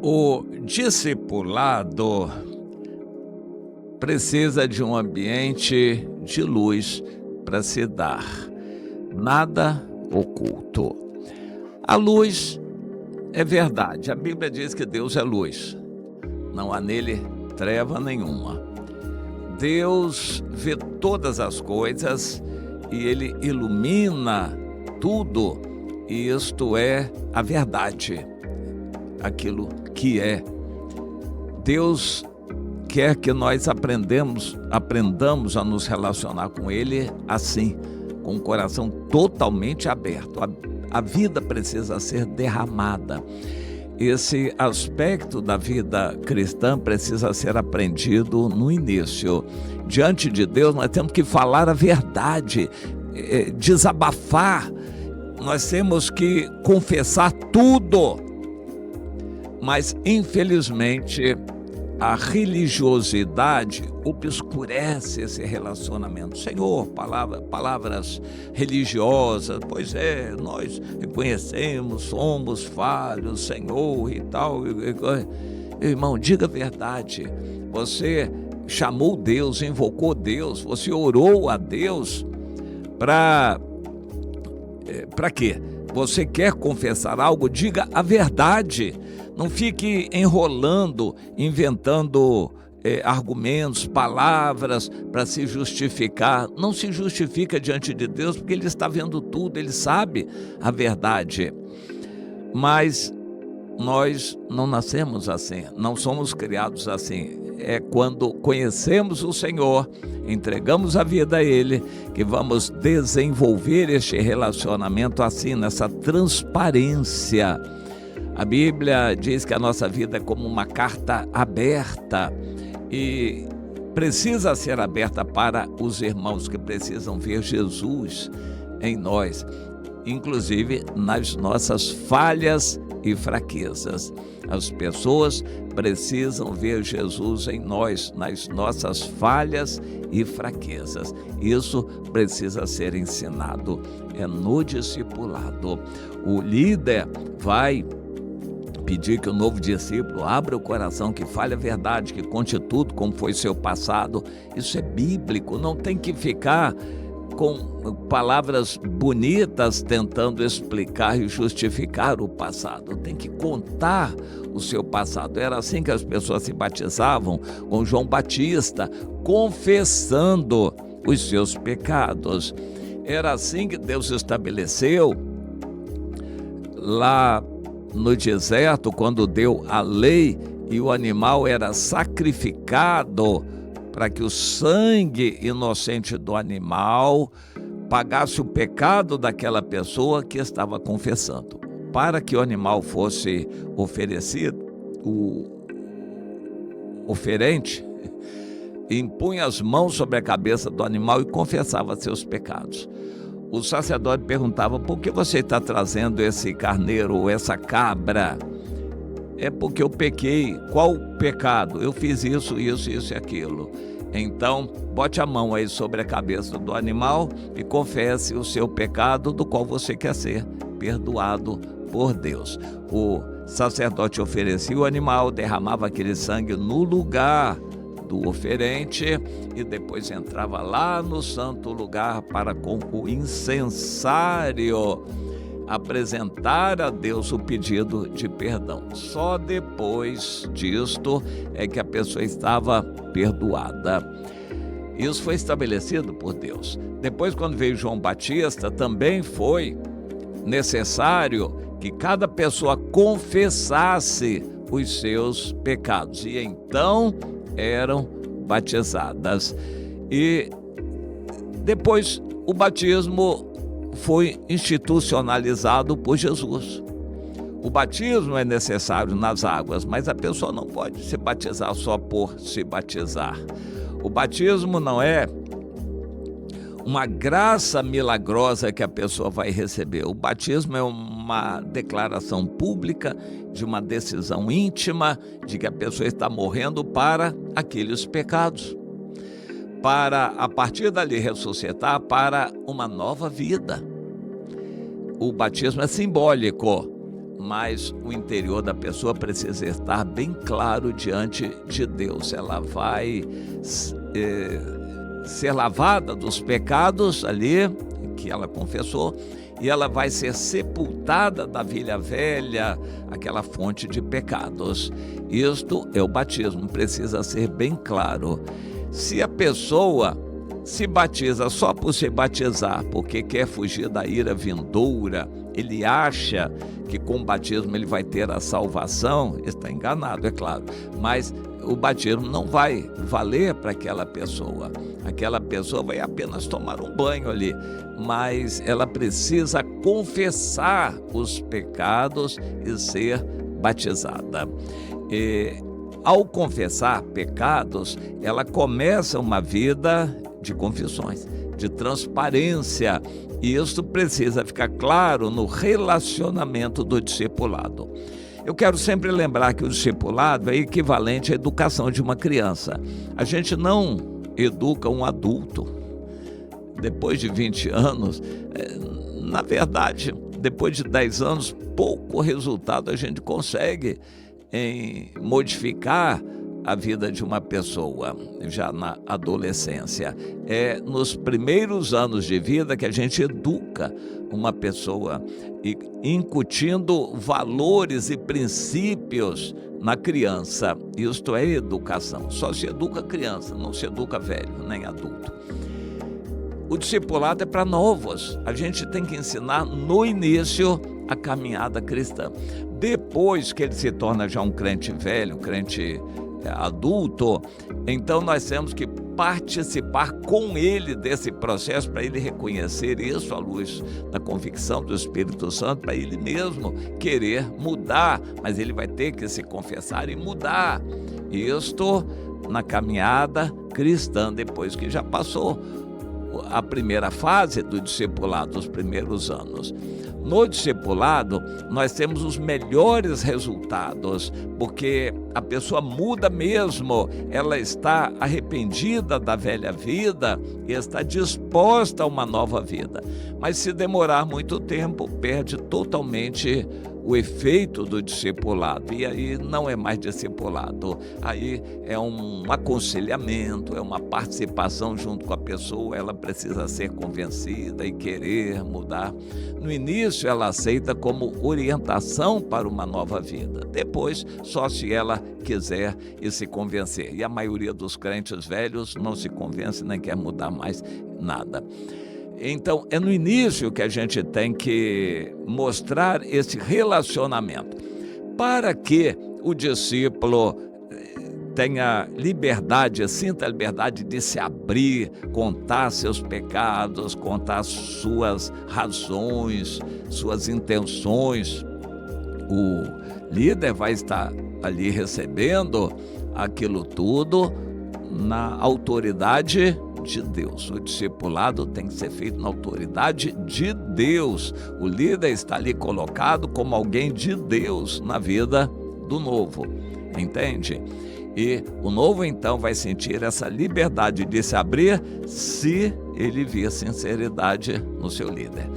O discipulado precisa de um ambiente de luz para se dar, nada oculto. A luz é verdade, a Bíblia diz que Deus é luz, não há nele treva nenhuma. Deus vê todas as coisas e Ele ilumina tudo, e isto é a verdade, aquilo que é. Deus quer que nós aprendamos a nos relacionar com Ele assim, com o coração totalmente aberto. A vida precisa ser derramada. Esse aspecto da vida cristã precisa ser aprendido no início. Diante de Deus, nós temos que falar a verdade, desabafar, nós temos que confessar tudo. Mas, infelizmente, a religiosidade obscurece esse relacionamento. Senhor, palavras religiosas, pois é, nós reconhecemos, somos falhos, Senhor e tal. Irmão, diga a verdade. Você chamou Deus, invocou Deus, você orou a Deus para quê? Você quer confessar algo? Diga a verdade. Não fique enrolando, inventando argumentos, palavras para se justificar. Não se justifica diante de Deus, porque Ele está vendo tudo, Ele sabe a verdade. Mas nós não nascemos assim, não somos criados assim. É quando conhecemos o Senhor, entregamos a vida a Ele, que vamos desenvolver este relacionamento assim, nessa transparência. A Bíblia diz que a nossa vida é como uma carta aberta e precisa ser aberta para os irmãos que precisam ver Jesus em nós, inclusive nas nossas falhas e fraquezas. As pessoas precisam ver Jesus em nós, nas nossas falhas e fraquezas. Isso precisa ser ensinado, é no discipulado. O líder vai pedir que o novo discípulo abra o coração, que fale a verdade, que conte tudo como foi seu passado. Isso é bíblico, não tem que ficar com palavras bonitas tentando explicar e justificar o passado. Tem que contar o seu passado. Era assim que as pessoas se batizavam, com João Batista, confessando os seus pecados. Era assim que Deus estabeleceu lá no deserto, quando deu a lei e o animal era sacrificado para que o sangue inocente do animal pagasse o pecado daquela pessoa que estava confessando. Para que o animal fosse oferecido, o oferente impunha as mãos sobre a cabeça do animal e confessava seus pecados. O sacerdote perguntava: por que você está trazendo esse carneiro ou essa cabra? É porque eu pequei. Qual pecado? Eu fiz isso e aquilo. Então, bote a mão aí sobre a cabeça do animal e confesse o seu pecado, do qual você quer ser perdoado por Deus. O sacerdote oferecia o animal, derramava aquele sangue no lugar do oferente e depois entrava lá no santo lugar para, com o incensário, apresentar a Deus o pedido de perdão. Só depois disto é que a pessoa estava perdoada. Isso foi estabelecido por Deus. Depois, quando veio João Batista, também foi necessário que cada pessoa confessasse os seus pecados e então eram batizadas. E depois o batismo foi institucionalizado por Jesus. O batismo é necessário nas águas, mas a pessoa não pode se batizar só por se batizar. O batismo não é uma graça milagrosa que a pessoa vai receber. O batismo é uma declaração pública de uma decisão íntima de que a pessoa está morrendo para aqueles pecados, para a partir dali ressuscitar para uma nova vida. O batismo é simbólico, mas o interior da pessoa precisa estar bem claro diante de Deus. Ela vai ser lavada dos pecados ali que ela confessou, e ela vai ser sepultada da vida velha, aquela fonte de pecados. Isto é o batismo, precisa ser bem claro. Se a pessoa se batiza só por se batizar, porque quer fugir da ira vindoura, ele acha que com o batismo ele vai ter a salvação, está enganado, é claro, mas o batismo não vai valer para aquela pessoa. Aquela pessoa vai apenas tomar um banho ali, mas ela precisa confessar os pecados e ser batizada. Ao confessar pecados, ela começa uma vida de confissões, de transparência, e isso precisa ficar claro no relacionamento do discipulado. Eu quero sempre lembrar que o discipulado é equivalente à educação de uma criança. A gente não educa um adulto depois de 20 anos. Na verdade, depois de 10 anos, pouco resultado a gente consegue em modificar a vida de uma pessoa já na adolescência. É nos primeiros anos de vida que a gente educa uma pessoa, incutindo valores e princípios na criança. Isto é educação. Só se educa criança, não se educa velho, nem adulto. O discipulado é para novos. A gente tem que ensinar no início a caminhada cristã. Depois que ele se torna já um crente velho, crente adulto, então nós temos que participar com ele desse processo, para ele reconhecer isso à luz da convicção do Espírito Santo, para ele mesmo querer mudar, mas ele vai ter que se confessar e mudar. Isto na caminhada cristã, depois que já passou a primeira fase do discipulado, os primeiros anos. No discipulado, nós temos os melhores resultados, porque a pessoa muda mesmo, ela está arrependida da velha vida e está disposta a uma nova vida. Mas se demorar muito tempo, perde totalmente o efeito do discipulado, e aí não é mais discipulado, aí é um aconselhamento, é uma participação junto com a pessoa. Ela precisa ser convencida e querer mudar. No início ela aceita como orientação para uma nova vida, depois só se ela quiser e se convencer, e a maioria dos crentes velhos não se convence nem quer mudar mais nada. Então, é no início que a gente tem que mostrar esse relacionamento, para que o discípulo tenha liberdade, sinta a liberdade de se abrir, contar seus pecados, contar suas razões, suas intenções. O líder vai estar ali recebendo aquilo tudo na autoridade de Deus. O discipulado tem que ser feito na autoridade de Deus. O líder está ali colocado como alguém de Deus na vida do novo, entende? E o novo então vai sentir essa liberdade de se abrir se ele vir sinceridade no seu líder.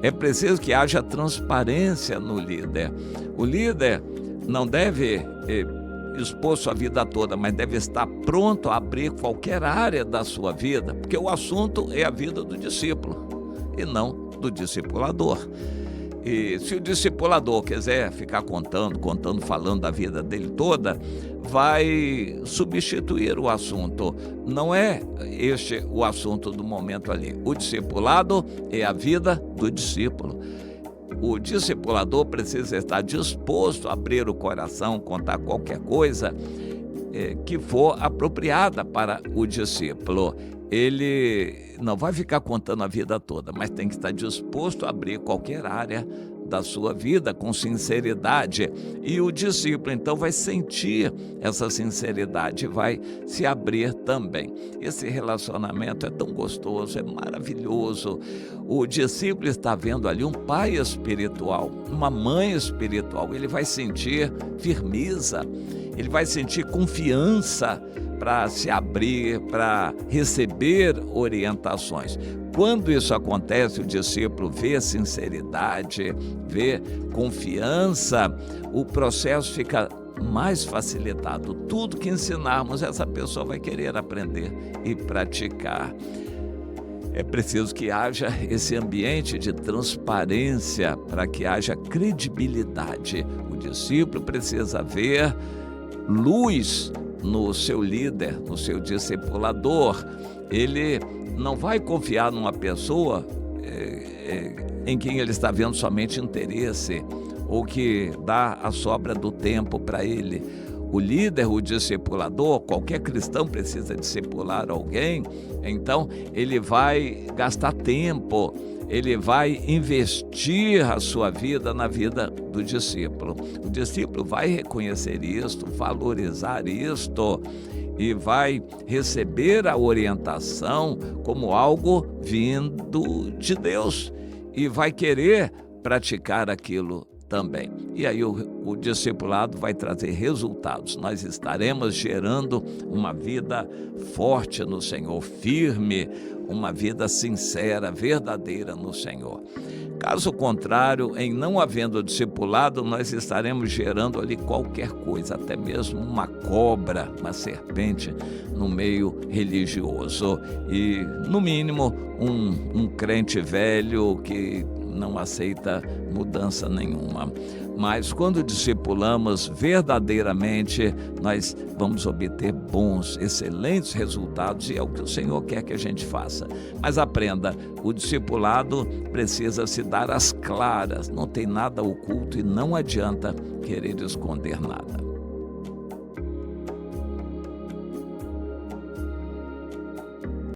É preciso que haja transparência no líder. O líder não deve expor sua vida toda, mas deve estar pronto a abrir qualquer área da sua vida, porque o assunto é a vida do discípulo e não do discipulador. E se o discipulador quiser ficar contando, falando da vida dele toda, vai substituir o assunto. Não é este o assunto do momento ali. O discipulado é a vida do discípulo. O discipulador precisa estar disposto a abrir o coração, contar qualquer coisa que for apropriada para o discípulo. Ele não vai ficar contando a vida toda, mas tem que estar disposto a abrir qualquer área da sua vida com sinceridade. E o discípulo então vai sentir essa sinceridade, vai se abrir também. Esse relacionamento é tão gostoso, é maravilhoso. O discípulo está vendo ali um pai espiritual, uma mãe espiritual. Ele vai sentir firmeza, ele vai sentir confiança para se abrir, para receber orientações. quando isso acontece, o discípulo vê sinceridade, vê confiança, o processo fica mais facilitado. Tudo que ensinarmos, essa pessoa vai querer aprender e praticar. É preciso que haja esse ambiente de transparência para que haja credibilidade. O discípulo precisa ver luz no seu líder, no seu discipulador. Ele não vai confiar numa pessoa em quem ele está vendo somente interesse ou que dá a sobra do tempo para ele. O líder, o discipulador, qualquer cristão precisa discipular alguém, então ele vai gastar tempo, ele vai investir a sua vida na vida do discípulo. O discípulo vai reconhecer isto, valorizar isto e vai receber a orientação como algo vindo de Deus e vai querer praticar aquilo também. E aí o discipulado vai trazer resultados. Nós estaremos gerando uma vida forte no Senhor, firme, uma vida sincera, verdadeira no Senhor. Caso contrário, em não havendo discipulado, nós estaremos gerando ali qualquer coisa, até mesmo uma cobra, uma serpente no meio religioso. E, no mínimo, um crente velho que não aceita mudança nenhuma. Mas quando discipulamos verdadeiramente, nós vamos obter bons, excelentes resultados, e é o que o Senhor quer que a gente faça. Mas aprenda, o discipulado precisa se dar às claras, não tem nada oculto e não adianta querer esconder nada.